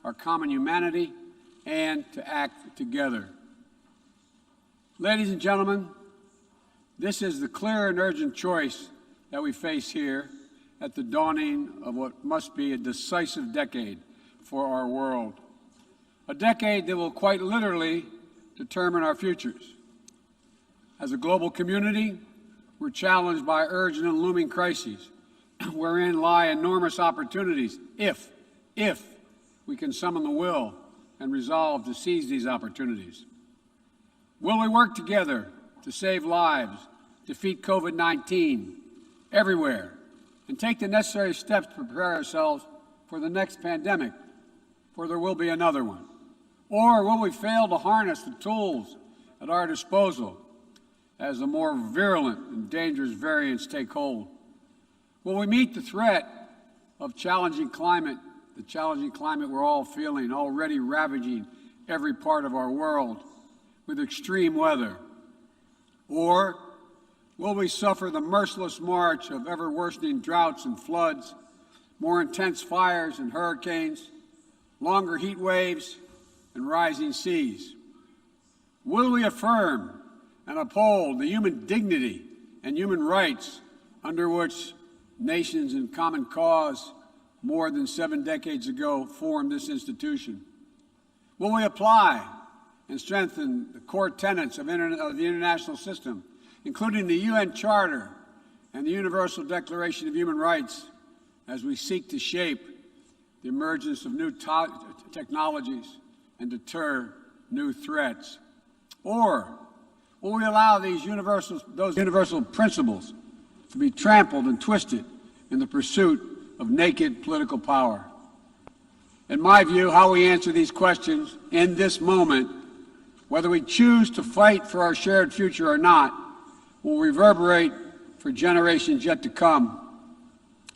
our common humanity and to act together. Ladies and gentlemen, this is the clear and urgent choice that we face here at the dawning of what must be a decisive decade for our world. A decade that will quite literally determine our futures. As a global community, we're challenged by urgent and looming crises, wherein lie enormous opportunities if we can summon the will and resolve to seize these opportunities. Will we work together to save lives, defeat COVID-19 everywhere, and take the necessary steps to prepare ourselves for the next pandemic, for there will be another one? Or will we fail to harness the tools at our disposal as the more virulent and dangerous variants take hold? Will we meet the threat of challenging climate, the challenging climate we're all feeling, already ravaging every part of our world, with extreme weather? Or will we suffer the merciless march of ever-worsening droughts and floods, more intense fires and hurricanes, longer heat waves, and rising seas? Will we affirm and uphold the human dignity and human rights under which nations in common cause more than 7 decades ago formed this institution? Will we apply and strengthen the core tenets of the international system, including the UN Charter and the Universal Declaration of Human Rights, as we seek to shape the emergence of new technologies and deter new threats? Or will we allow those universal principles to be trampled and twisted in the pursuit of naked political power? In my view, how we answer these questions in this moment, whether we choose to fight for our shared future or not, will reverberate for generations yet to come.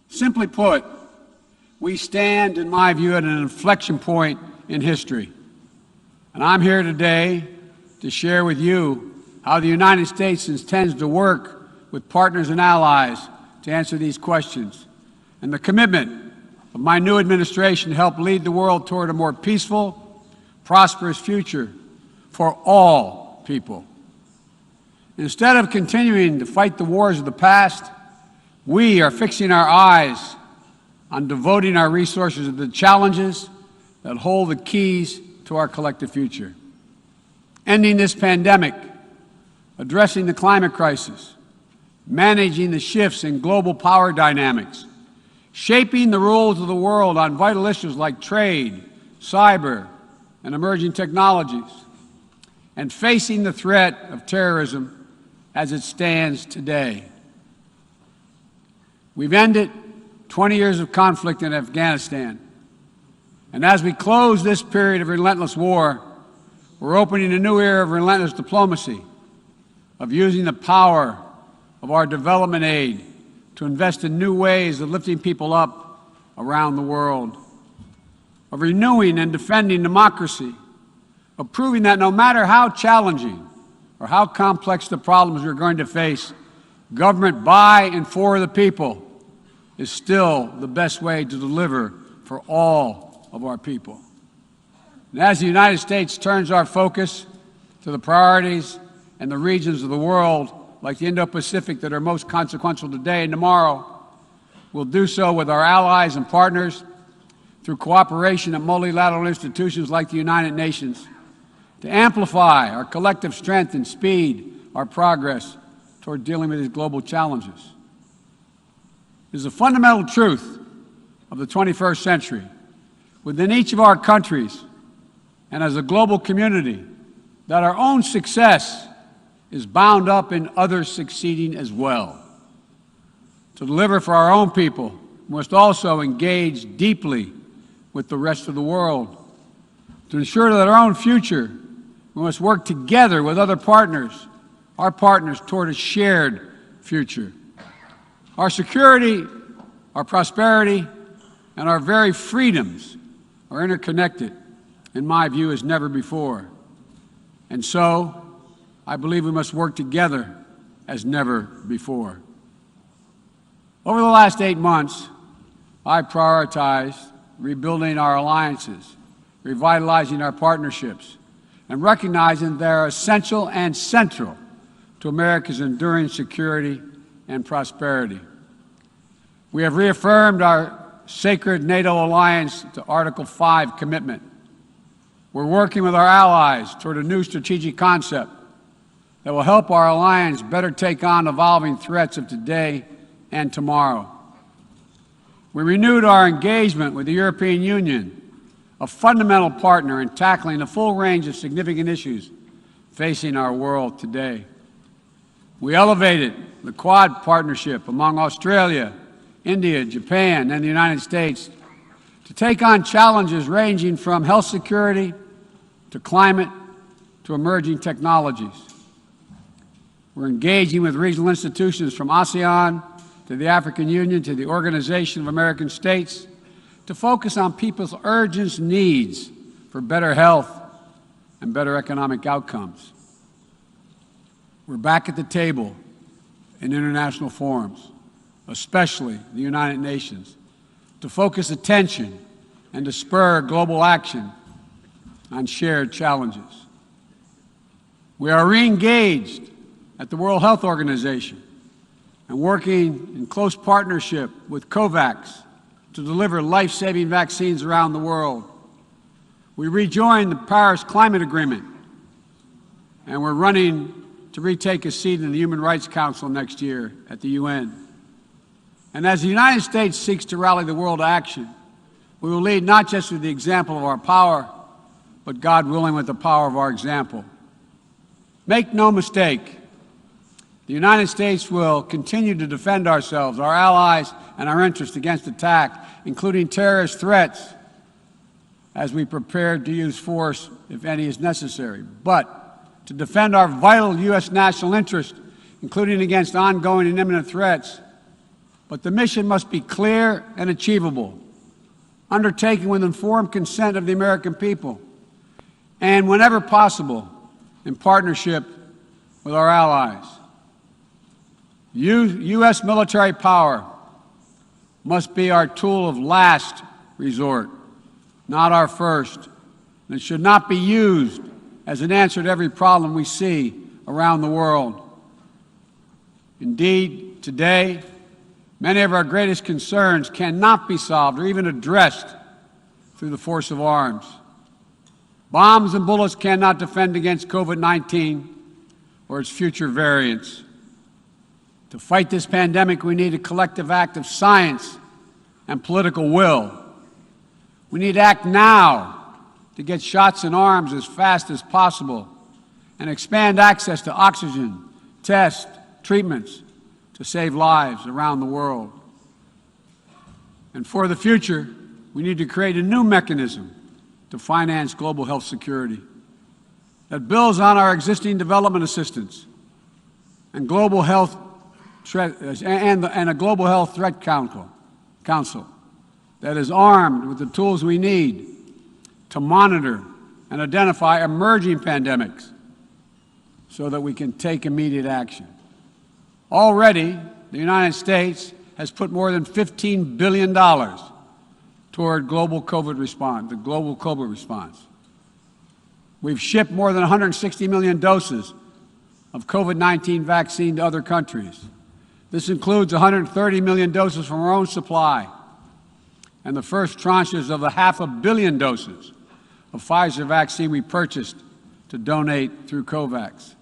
Simply put, we stand, in my view, at an inflection point in history. And I'm here today to share with you how the United States intends to work with partners and allies to answer these questions, and the commitment of my new administration to help lead the world toward a more peaceful, prosperous future for all people. Instead of continuing to fight the wars of the past, we are fixing our eyes on devoting our resources to the challenges that hold the keys to our collective future. Ending this pandemic, addressing the climate crisis, managing the shifts in global power dynamics, shaping the rules of the world on vital issues like trade, cyber, and emerging technologies, and facing the threat of terrorism as it stands today. We've ended 20 years of conflict in Afghanistan, and as we close this period of relentless war, we're opening a new era of relentless diplomacy, of using the power of our development aid to invest in new ways of lifting people up around the world, of renewing and defending democracy, of proving that no matter how challenging or how complex the problems we're going to face, government by and for the people is still the best way to deliver for all of our people. And as the United States turns our focus to the priorities and the regions of the world, like the Indo-Pacific, that are most consequential today and tomorrow, we'll do so with our allies and partners through cooperation at multilateral institutions like the United Nations, to amplify our collective strength and speed our progress toward dealing with these global challenges. It is a fundamental truth of the 21st century within each of our countries and as a global community that our own success is bound up in others succeeding as well. To deliver for our own people, we must also engage deeply with the rest of the world. To ensure that our own future, we must work together with other partners, our partners, toward a shared future. Our security, our prosperity, and our very freedoms are interconnected, in my view, as never before. And so, I believe we must work together as never before. Over the last 8 months, I prioritized rebuilding our alliances revitalizing our partnerships, and recognizing they are essential and central to America's enduring security and prosperity. We have reaffirmed our sacred NATO alliance to Article 5 commitment. We're working with our allies toward a new strategic concept that will help our alliance better take on evolving threats of today and tomorrow. We renewed our engagement with the European Union, a fundamental partner in tackling the full range of significant issues facing our world today. We elevated the Quad partnership among Australia, India, Japan, and the United States to take on challenges ranging from health security to climate to emerging technologies. We're engaging with regional institutions from ASEAN to the African Union to the Organization of American States to focus on people's urgent needs for better health and better economic outcomes. We're back at the table in international forums, especially the United Nations, to focus attention and to spur global action on shared challenges. We are re-engaged at the World Health Organization and working in close partnership with COVAX to deliver life-saving vaccines around the world. We rejoined the Paris Climate Agreement, and we're running to retake a seat in the Human Rights Council next year at the UN. And as the United States seeks to rally the world to action, we will lead not just with the example of our power, but, God willing, with the power of our example. Make no mistake, the United States will continue to defend ourselves, our allies, and our interests against attack, including terrorist threats, as we prepare to use force if any is necessary. But to defend our vital U.S. national interest, including against ongoing and imminent threats. But the mission must be clear and achievable, undertaken with informed consent of the American people, and whenever possible, in partnership with our allies. U.S. military power must be our tool of last resort, not our first, and it should not be used as an answer to every problem we see around the world. Indeed, today, many of our greatest concerns cannot be solved or even addressed through the force of arms. Bombs and bullets cannot defend against COVID-19 or its future variants. To fight this pandemic, we need a collective act of science and political will. We need to act now to get shots in arms as fast as possible and expand access to oxygen, tests, treatments to save lives around the world. And for the future, we need to create a new mechanism to finance global health security that builds on our existing development assistance and global health and a global health threat council that is armed with the tools we need to monitor and identify emerging pandemics so that we can take immediate action. Already, the United States has put more than $15 billion toward global COVID response. We've shipped more than 160 million doses of COVID-19 vaccine to other countries. This includes 130 million doses from our own supply and the first tranches of the 500 million doses of Pfizer vaccine we purchased to donate through COVAX.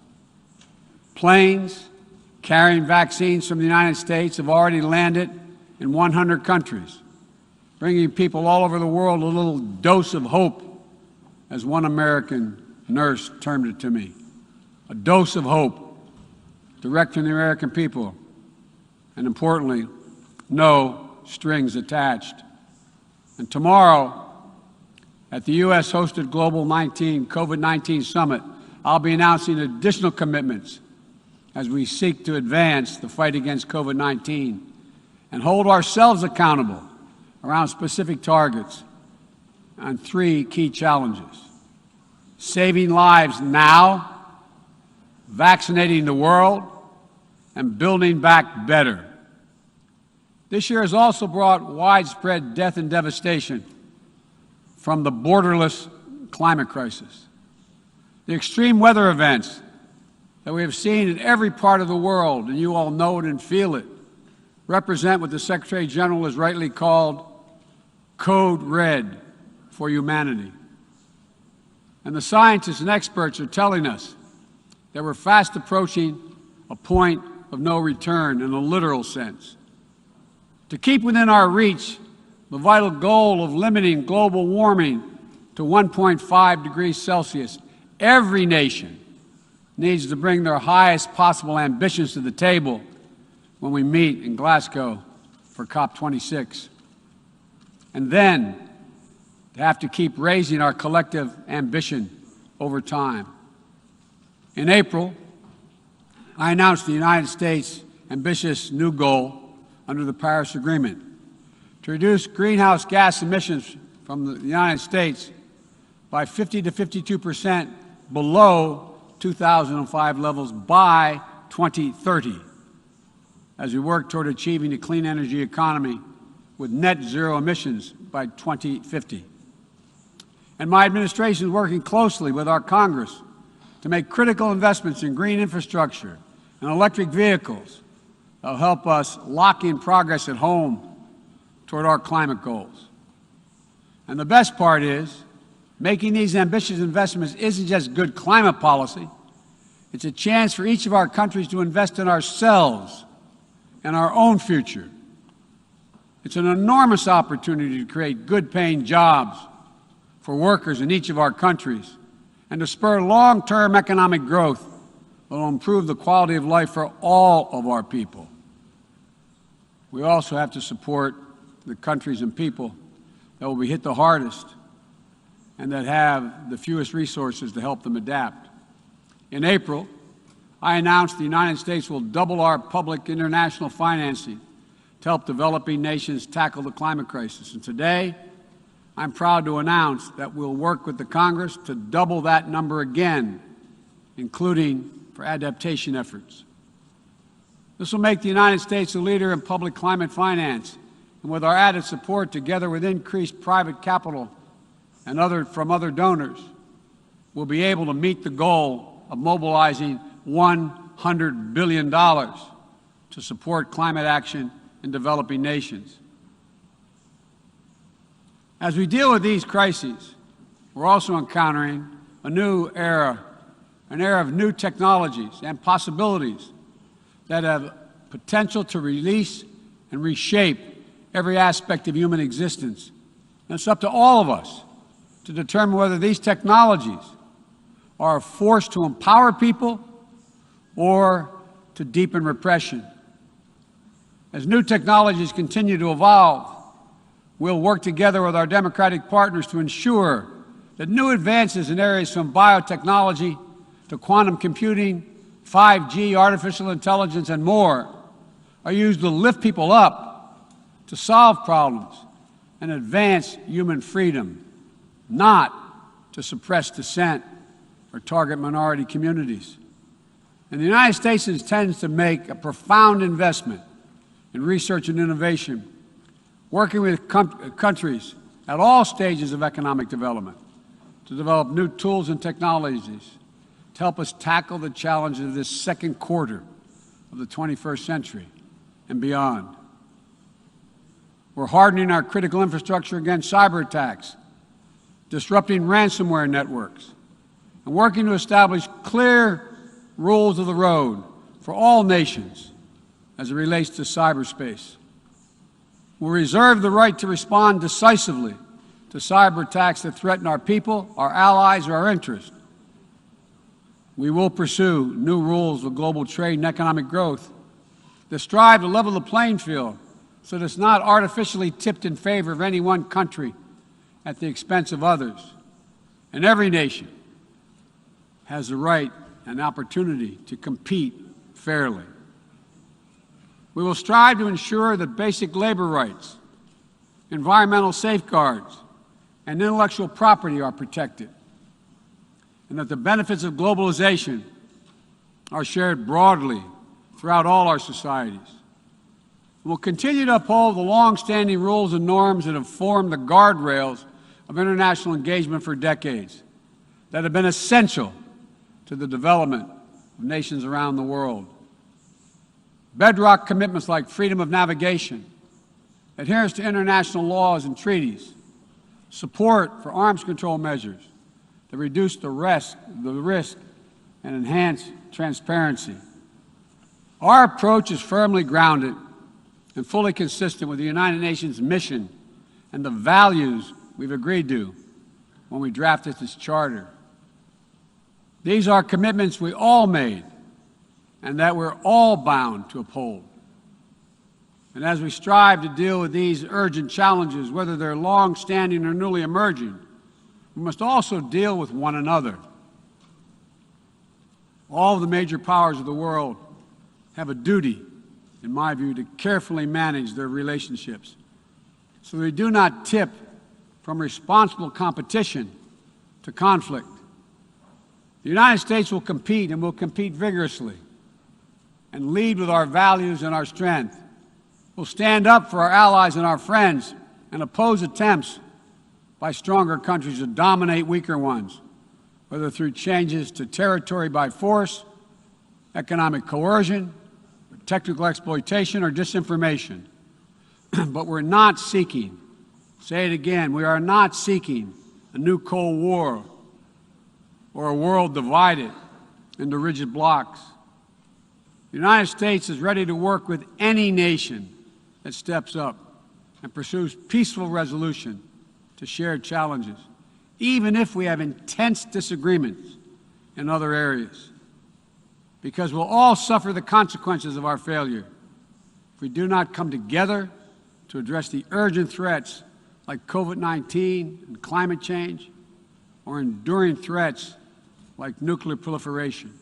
Planes carrying vaccines from the United States have already landed in 100 countries, bringing people all over the world a little dose of hope, as one American nurse termed it to me. A dose of hope, direct from the American people, and importantly, no strings attached. And tomorrow, at the U.S.-hosted Global COVID-19 Summit, I'll be announcing additional commitments as we seek to advance the fight against COVID-19 and hold ourselves accountable around specific targets on 3 key challenges: saving lives now, vaccinating the world, and building back better. This year has also brought widespread death and devastation from the borderless climate crisis. The extreme weather events that we have seen in every part of the world, and you all know it and feel it, represent what the Secretary General has rightly called Code Red for humanity. And the scientists and experts are telling us that we're fast approaching a point of no return in a literal sense. To keep within our reach the vital goal of limiting global warming to 1.5 degrees Celsius, every nation needs to bring their highest possible ambitions to the table when we meet in Glasgow for COP26. And then to have to keep raising our collective ambition over time. In April, I announced the United States' ambitious new goal under the Paris Agreement to reduce greenhouse gas emissions from the United States by 50 to 52% below 2005 levels by 2030, as we work toward achieving a clean energy economy with net zero emissions by 2050. And my administration is working closely with our Congress to make critical investments in green infrastructure and electric vehicles that will help us lock in progress at home toward our climate goals. And the best part is, making these ambitious investments isn't just good climate policy, it's a chance for each of our countries to invest in ourselves and our own future. It's an enormous opportunity to create good-paying jobs for workers in each of our countries and to spur long-term economic growth that will improve the quality of life for all of our people. We also have to support the countries and people that will be hit the hardest and that have the fewest resources to help them adapt. In April, I announced the United States will double our public international financing to help developing nations tackle the climate crisis. And today, I'm proud to announce that we'll work with the Congress to double that number again, including for adaptation efforts. This will make the United States a leader in public climate finance, and with our added support, together with increased private capital and from other donors, we'll be able to meet the goal of mobilizing $100 billion to support climate action in developing nations. As we deal with these crises, we're also encountering a new era, an era of new technologies and possibilities that have potential to release and reshape every aspect of human existence. And it's up to all of us to determine whether these technologies are a force to empower people or to deepen repression. As new technologies continue to evolve, we'll work together with our democratic partners to ensure that new advances in areas from biotechnology to quantum computing, 5G, artificial intelligence, and more are used to lift people up, to solve problems, and advance human freedom, not to suppress dissent or target minority communities. And the United States intends to make a profound investment in research and innovation, working with countries at all stages of economic development to develop new tools and technologies to help us tackle the challenges of this second quarter of the 21st century and beyond. We're hardening our critical infrastructure against cyber attacks, disrupting ransomware networks, and working to establish clear rules of the road for all nations as it relates to cyberspace. We'll reserve the right to respond decisively to cyber attacks that threaten our people, our allies, or our interests. We will pursue new rules of global trade and economic growth that strive to level the playing field so that it's not artificially tipped in favor of any one country at the expense of others. And every nation has the right and opportunity to compete fairly. We will strive to ensure that basic labor rights, environmental safeguards, and intellectual property are protected, and that the benefits of globalization are shared broadly throughout all our societies. We'll continue to uphold the long-standing rules and norms that have formed the guardrails of international engagement for decades. that have been essential to the development of nations around the world. Bedrock commitments like freedom of navigation, adherence to international laws and treaties, support for arms control measures that reduce the risk and enhance transparency. Our approach is firmly grounded and fully consistent with the United Nations mission and the values we've agreed to when we drafted this charter. These are commitments we all made and that we're all bound to uphold. And as we strive to deal with these urgent challenges, whether they're long-standing or newly emerging, we must also deal with one another. All of the major powers of the world have a duty, in my view, to carefully manage their relationships so they do not tip from responsible competition to conflict. The United States will compete, and will compete vigorously, and lead with our values and our strength. We'll stand up for our allies and our friends and oppose attempts by stronger countries to dominate weaker ones, whether through changes to territory by force, economic coercion, technical exploitation, or disinformation. But we're not seeking, say it again, we are not seeking a new Cold War or a world divided into rigid blocs. The United States is ready to work with any nation that steps up and pursues peaceful resolution to shared challenges, even if we have intense disagreements in other areas, because we'll all suffer the consequences of our failure if we do not come together to address the urgent threats like COVID-19 and climate change, or enduring threats like nuclear proliferation.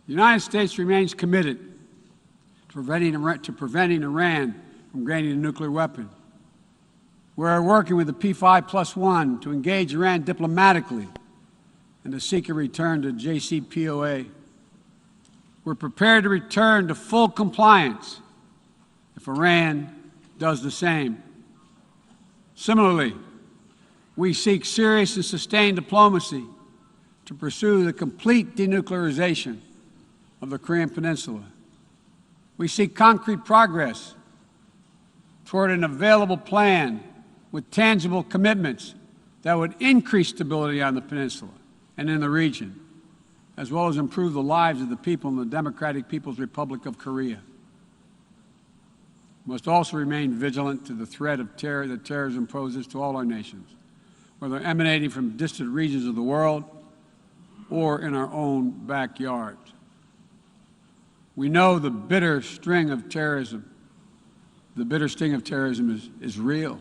The United States remains committed to preventing Iran from gaining a nuclear weapon. We're working with the P5+1 to engage Iran diplomatically and to seek a return to JCPOA. We're prepared to return to full compliance if Iran does the same. Similarly, we seek serious and sustained diplomacy to pursue the complete denuclearization of the Korean Peninsula. We seek concrete progress toward an available plan with tangible commitments that would increase stability on the peninsula and in the region, as well as improve the lives of the people in the Democratic People's Republic of Korea. We must also remain vigilant to the threat of terror that terrorism poses to all our nations, whether emanating from distant regions of the world or in our own backyard. We know the bitter sting of terrorism is real.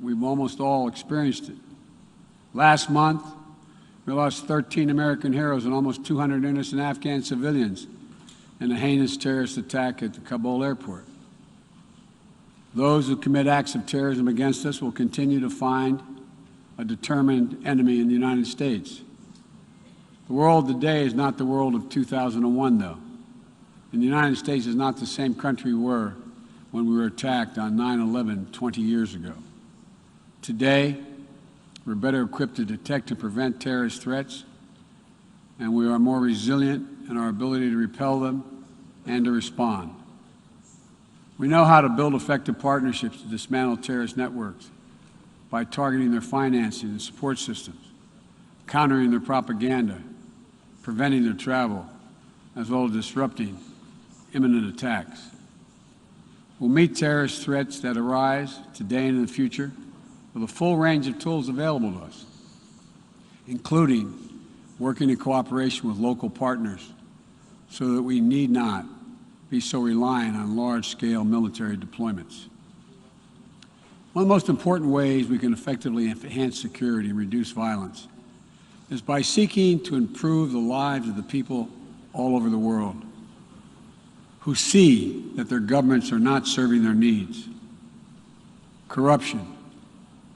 We've almost all experienced it. Last month, we lost 13 American heroes and almost 200 innocent Afghan civilians in a heinous terrorist attack at the Kabul airport. Those who commit acts of terrorism against us will continue to find a determined enemy in the United States. The world today is not the world of 2001, though. And the United States is not the same country we were when we were attacked on 9/11 20 years ago. Today, we're better equipped to detect and prevent terrorist threats, and we are more resilient in our ability to repel them and to respond. We know how to build effective partnerships to dismantle terrorist networks by targeting their financing and support systems, countering their propaganda, preventing their travel, as well as disrupting imminent attacks. We'll meet terrorist threats that arise today and in the future with a full range of tools available to us, including working in cooperation with local partners so that we need not be so reliant on large-scale military deployments. One of the most important ways we can effectively enhance security and reduce violence is by seeking to improve the lives of the people all over the world who see that their governments are not serving their needs. Corruption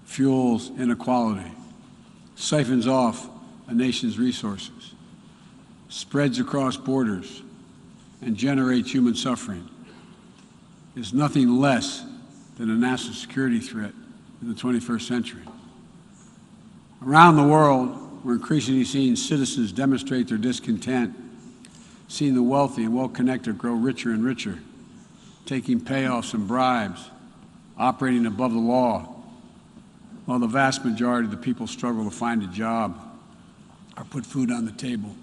fuels inequality, siphons off a nation's resources, spreads across borders, and generates human suffering. Is nothing less than a national security threat in the 21st century. Around the world, we're increasingly seeing citizens demonstrate their discontent, seeing the wealthy and well-connected grow richer and richer, taking payoffs and bribes, operating above the law, while the vast majority of the people struggle to find a job or put food on the table,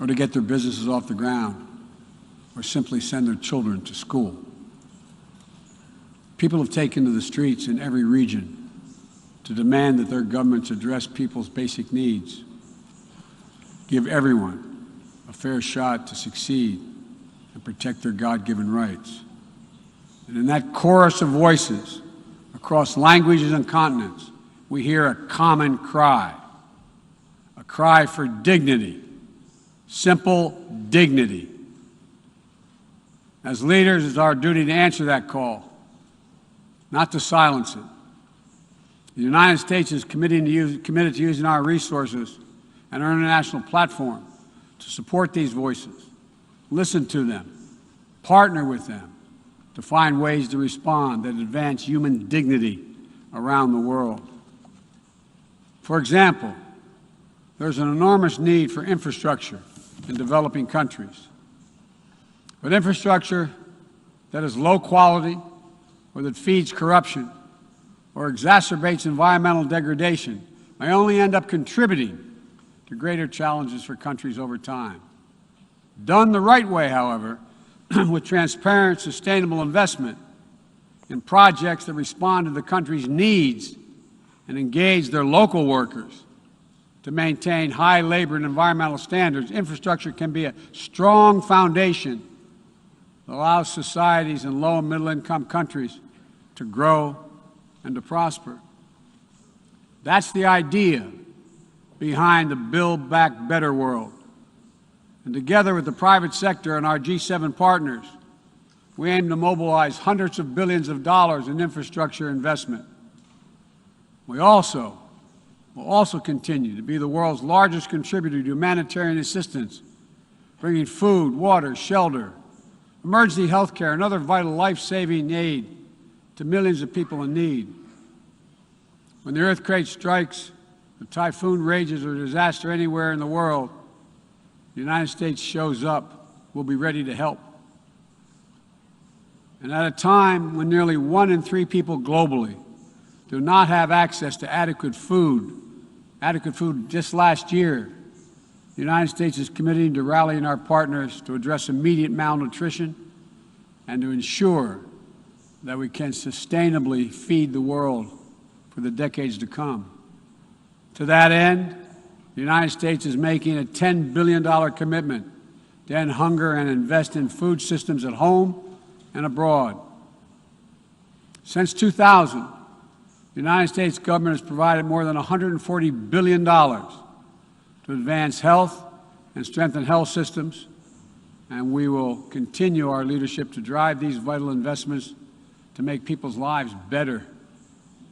or to get their businesses off the ground, or simply send their children to school. People have taken to the streets in every region to demand that their governments address people's basic needs, give everyone a fair shot to succeed, and protect their God-given rights. And in that chorus of voices, across languages and continents, we hear a common cry, a cry for dignity, simple dignity. As leaders, it's our duty to answer that call, not to silence it. The United States is committed to using our resources and our international platform to support these voices, listen to them, partner with them to find ways to respond that advance human dignity around the world. For example, there's an enormous need for infrastructure in developing countries. But infrastructure that is low quality or that feeds corruption or exacerbates environmental degradation may only end up contributing to greater challenges for countries over time. Done the right way, however, with transparent, sustainable investment in projects that respond to the country's needs and engage their local workers to maintain high labor and environmental standards, infrastructure can be a strong foundation that allows societies in low and middle-income countries to grow and to prosper. That's the idea behind the Build Back Better world. And together with the private sector and our G7 partners, we aim to mobilize hundreds of billions of dollars in infrastructure investment. We will also continue to be the world's largest contributor to humanitarian assistance, bringing food, water, shelter, emergency health care, and other vital life-saving aid to millions of people in need. When the earthquake strikes, the typhoon rages, or disaster anywhere in the world, the United States shows up. We'll be ready to help. And at a time when nearly 1 in 3 people globally do not have access to adequate food just last year, the United States is committed to rallying our partners to address immediate malnutrition and to ensure that we can sustainably feed the world for the decades to come. To that end, the United States is making a $10 billion commitment to end hunger and invest in food systems at home and abroad. Since 2000, the United States government has provided more than $140 billion to advance health and strengthen health systems, and we will continue our leadership to drive these vital investments to make people's lives better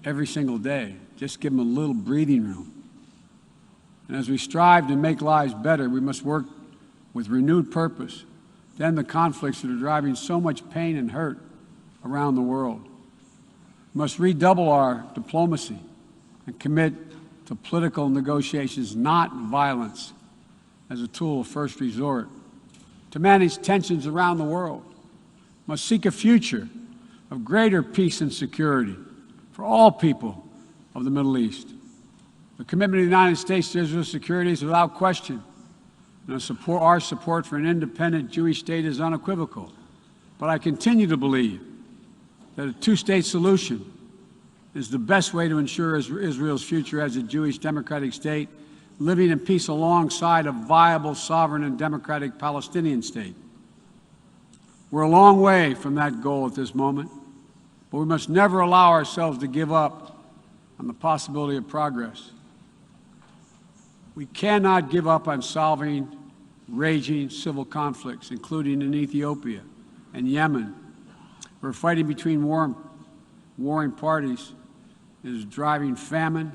every single day. Just give them a little breathing room. And as we strive to make lives better, we must work with renewed purpose to end the conflicts that are driving so much pain and hurt around the world. We must redouble our diplomacy and commit to political negotiations, not violence, as a tool of first resort. To manage tensions around the world, we must seek a future of greater peace and security for all people of the Middle East. The commitment of the United States to Israel's security is without question, and our support for an independent Jewish state is unequivocal. But I continue to believe that a two-state solution is the best way to ensure Israel's future as a Jewish democratic state, living in peace alongside a viable, sovereign, and democratic Palestinian state. We're a long way from that goal at this moment, but we must never allow ourselves to give up on the possibility of progress. We cannot give up on solving raging civil conflicts, including in Ethiopia and Yemen, where fighting between warring parties is driving famine,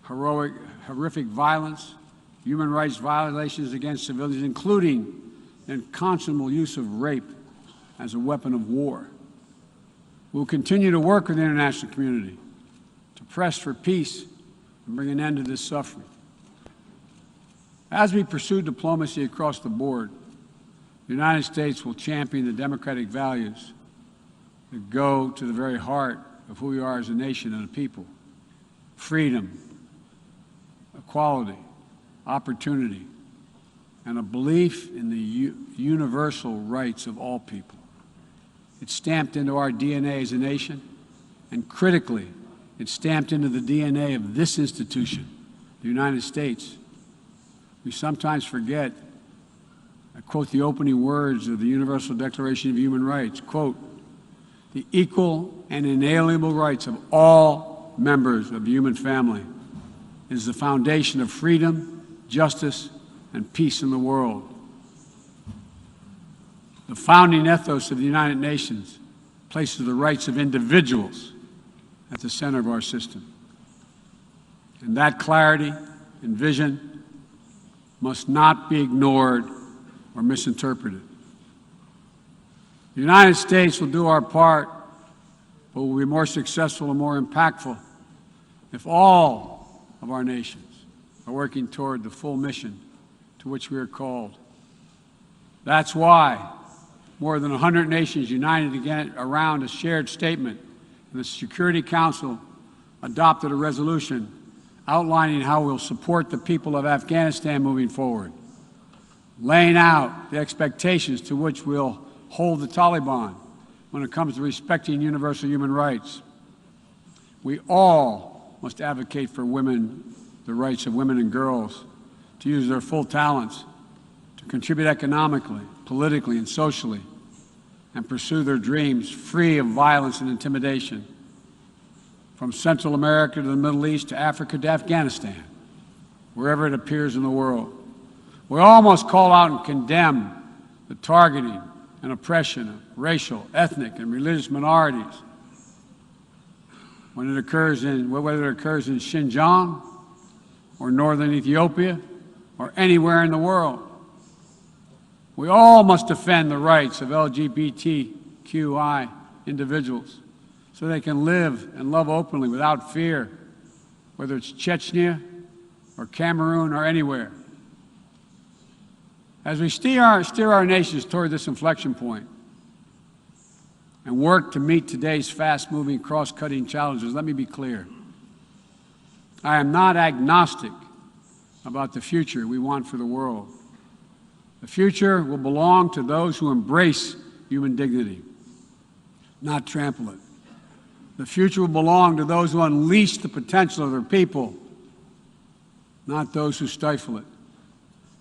horrific violence, human rights violations against civilians, including the unconscionable use of rape as a weapon of war. We'll continue to work with the international community to press for peace and bring an end to this suffering. As we pursue diplomacy across the board, the United States will champion the democratic values that go to the very heart of who we are as a nation and a people: freedom, equality, opportunity, and a belief in the universal rights of all people. It's stamped into our DNA as a nation, and critically, it's stamped into the DNA of this institution, the United States. We sometimes forget, I quote the opening words of the Universal Declaration of Human Rights, quote, "The equal and inalienable rights of all members of the human family is the foundation of freedom, justice, and peace in the world." The founding ethos of the United Nations places the rights of individuals at the center of our system. And that clarity and vision must not be ignored or misinterpreted. The United States will do our part, but will be more successful and more impactful if all of our nations are working toward the full mission to which we are called. That's why more than 100 nations united again around a shared statement, and the Security Council adopted a resolution outlining how we'll support the people of Afghanistan moving forward, laying out the expectations to which we'll hold the Taliban when it comes to respecting universal human rights. We all must advocate for women, the rights of women and girls to use their full talents, to contribute economically, politically, and socially, and pursue their dreams free of violence and intimidation. From Central America to the Middle East to Africa to Afghanistan, wherever it appears in the world. We all must call out and condemn the targeting and oppression of racial, ethnic, and religious minorities when it occurs whether it occurs in Xinjiang or northern Ethiopia or anywhere in the world. We all must defend the rights of LGBTQI individuals so they can live and love openly without fear, whether it's Chechnya or Cameroon or anywhere. As we steer our nations toward this inflection point and work to meet today's fast-moving, cross-cutting challenges, let me be clear. I am not agnostic about the future we want for the world. The future will belong to those who embrace human dignity, not trample it. The future will belong to those who unleash the potential of their people, not those who stifle it.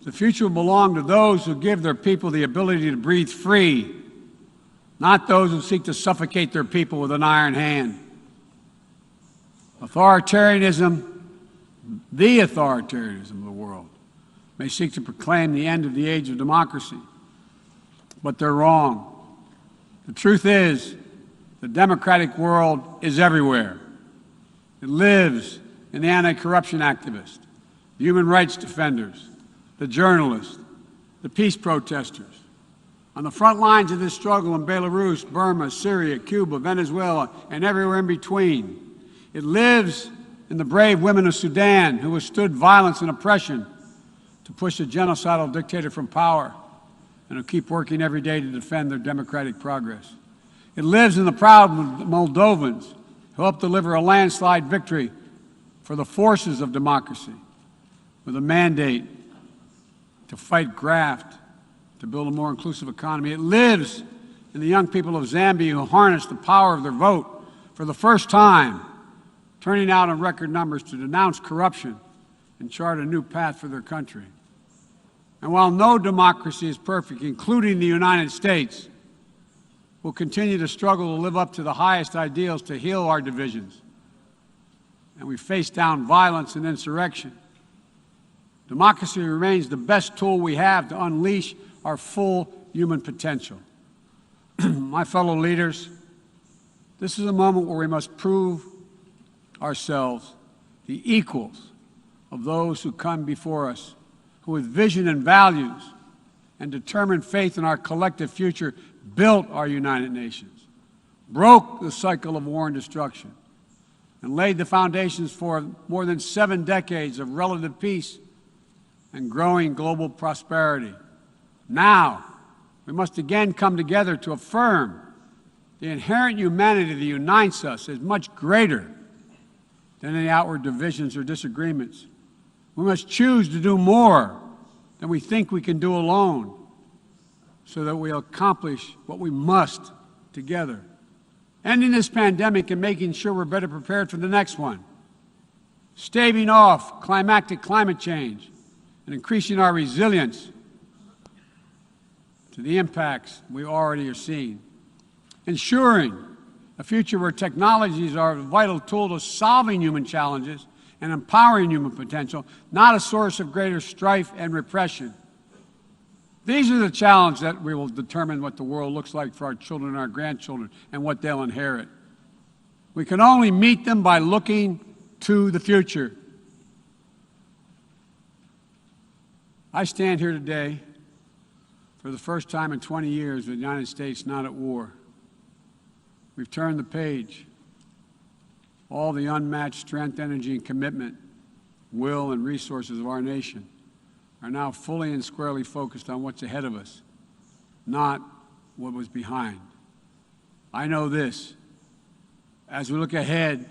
The future will belong to those who give their people the ability to breathe free, not those who seek to suffocate their people with an iron hand. Authoritarianism, the authoritarianism of the world, may seek to proclaim the end of the age of democracy, but they're wrong. The truth is, the democratic world is everywhere. It lives in the anti-corruption activists, the human rights defenders, the journalists, the peace protesters. On the front lines of this struggle in Belarus, Burma, Syria, Cuba, Venezuela, and everywhere in between. It lives in the brave women of Sudan who withstood violence and oppression to push a genocidal dictator from power and who keep working every day to defend their democratic progress. It lives in the proud Moldovans who helped deliver a landslide victory for the forces of democracy with a mandate to fight graft, to build a more inclusive economy. It lives in the young people of Zambia who harnessed the power of their vote for the first time, turning out in record numbers to denounce corruption and chart a new path for their country. And while no democracy is perfect, including the United States, we'll continue to struggle to live up to the highest ideals to heal our divisions. And we face down violence and insurrection. Democracy remains the best tool we have to unleash our full human potential. My fellow leaders, this is a moment where we must prove ourselves the equals of those who come before us, who with vision and values and determined faith in our collective future built our United Nations, broke the cycle of war and destruction, and laid the foundations for more than 7 decades of relative peace and growing global prosperity. Now, we must again come together to affirm the inherent humanity that unites us is much greater than any outward divisions or disagreements. We must choose to do more than we think we can do alone so that we'll accomplish what we must together. Ending this pandemic and making sure we're better prepared for the next one. Staving off climate change and increasing our resilience to the impacts we already are seeing. Ensuring a future where technologies are a vital tool to solving human challenges and empowering human potential, not a source of greater strife and repression. These are the challenges that we will determine what the world looks like for our children and our grandchildren and what they'll inherit. We can only meet them by looking to the future. I stand here today for the first time in 20 years with the United States not at war. We've turned the page. All the unmatched strength, energy, and commitment, will, and resources of our nation are now fully and squarely focused on what's ahead of us, not what was behind. I know this. As we look ahead,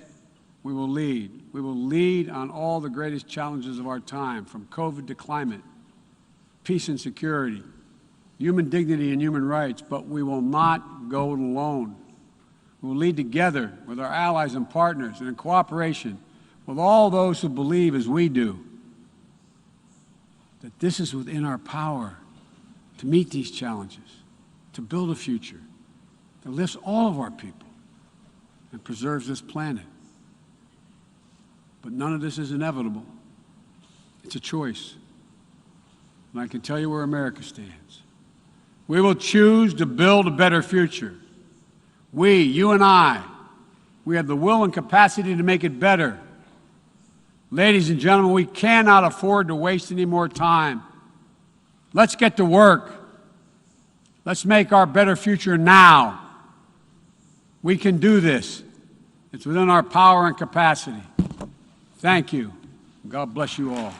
we will lead. We will lead on all the greatest challenges of our time, from COVID to climate, peace and security, human dignity and human rights, but we will not go it alone. We will lead together with our allies and partners and in cooperation with all those who believe as we do that this is within our power to meet these challenges, to build a future that lifts all of our people and preserves this planet. But none of this is inevitable. It's a choice. And I can tell you where America stands. We will choose to build a better future. We, you and I, we have the will and capacity to make it better. Ladies and gentlemen, we cannot afford to waste any more time. Let's get to work. Let's make our better future now. We can do this. It's within our power and capacity. Thank you. God bless you all.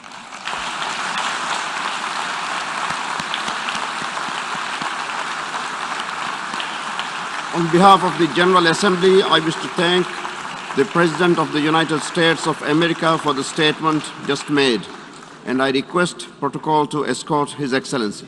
On behalf of the General Assembly, I wish to thank the President of the United States of America for the statement just made, and I request protocol to escort His Excellency.